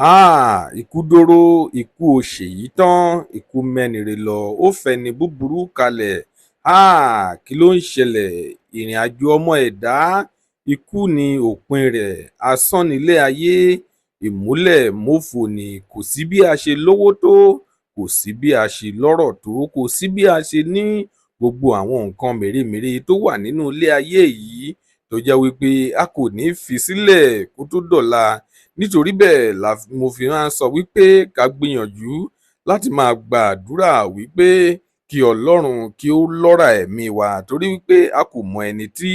Ikú dóró, ikú ò ṣèyí tán, ikú mẹ́nire lọ, ó fẹni búburú kalẹ̀. Kí ló ń ṣẹlẹ̀? Ìrìn àjò ọmọ ẹ̀dá, ikú ni òpin rẹ̀. Asán nílé ayé, ìmúlẹ̀ mófo ni. Kò sí bí a ṣe lówó tó, kò sí bí a ṣe lọ́rọ̀ tó, kò sí bí a ṣe ní gbogbo àwọn nǹkan mèremère tó wà nínú ilé ayé yìí tó jẹ́ wípé a kò ní fi sílẹ̀ kó tó dọ̀la. Nítorí bẹ́ẹ̀ mo fi máa ń sọ wípé ká gbìyànjú láti máa gba àdúrà wípé kí Ọlọ́run kí ó lọ́ra ẹ̀mí wa, torí wípé a kò mọ ẹni tí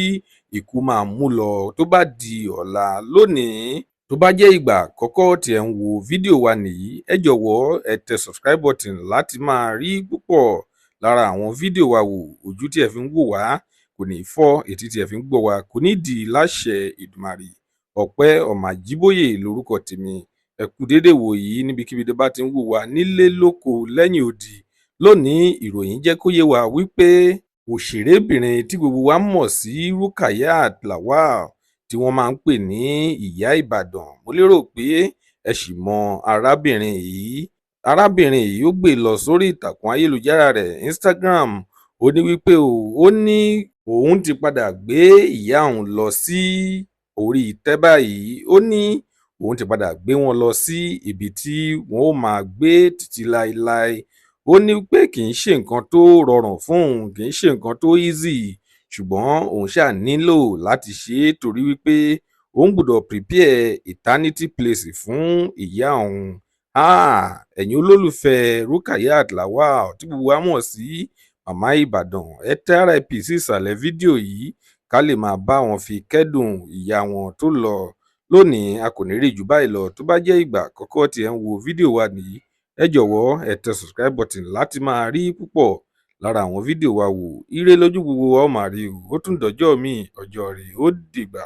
ikú máa mú lọ tó bá di ọ̀la. Lónìí, tó bá jẹ́ ìgbà àkọ́kọ́ tí ẹ ń wo fídíò wa nìyí, ẹ jọ̀wọ́ ẹ tẹ subscribe button láti máa rí púpọ̀ lára àwọn fídíò wa wò. Ojú tí ẹ fi ń wò wá kò ní fọ́, etí tí ẹ fi ń gbọ́ wa kò ní di láṣẹ Ìdùmarè. Ọpẹ́ Ọmọ Àjíbóyè lórúkọ tèmi. Ẹ kú dédé wò yìí níbikíbi tó bá ti ń wò wá, nílé lóko lẹ́yìn odi. Lónìí ìròyìn jẹ́ kó yé wa wípé òṣèrébìnrin tí gbogbo wa mọ̀ sí RUKAYAT LAWAL tí wọ́n máa ń pè ní Ìyá Ìbàdàn. Mo lérò pé ẹ ṣì mọ arábìnrin yìí. Arábìnrin yìí ó gbé lọ sórí ìtàkùn ayélujára rẹ̀ Instagram. Ó ní wípé ó ní òun ti padà gbé ìyá òun lọ sí orí ìtẹ́ báyìí. Ó ní òun ti padà gbé wọn lọ sí ibi tí wọn ó máa gbé títí láéláé. Ó ní pé kì í ṣe nǹkan tó rọrùn fún òun, kì í ṣe nǹkan tó easy, ṣùgbọ́n òun ṣáà nílò láti ṣe é torí wípé òun gbọ́dọ̀ prepare eternity place fún ìyá òun. Ẹ̀yin olólùfẹ́ RUKAYAT LAWAL tí gbogbo wa mọ̀ sí Màmá Ìbàdàn, ẹ tẹ RIP sí ìsàlẹ̀ fídíò yìí ká lè máa bá wọn fi kẹ́dùn ìyá wọn tó lọ. Lónìí a kò ní rí jù báyìí lọ. Tó bá jẹ́ ìgbà àkọ́kọ́ tí ẹ ń wo fídíò wa nìyí, ẹ jọ̀wọ́ ẹ tẹ subscribe button láti máa rí púpọ̀ lára àwọn fídíò wa wò. Ire lójú gbogbo wa ó máa rí o. Ó tún dọjọ́ míì, ọjọ́ rẹ̀ ó dìgbà.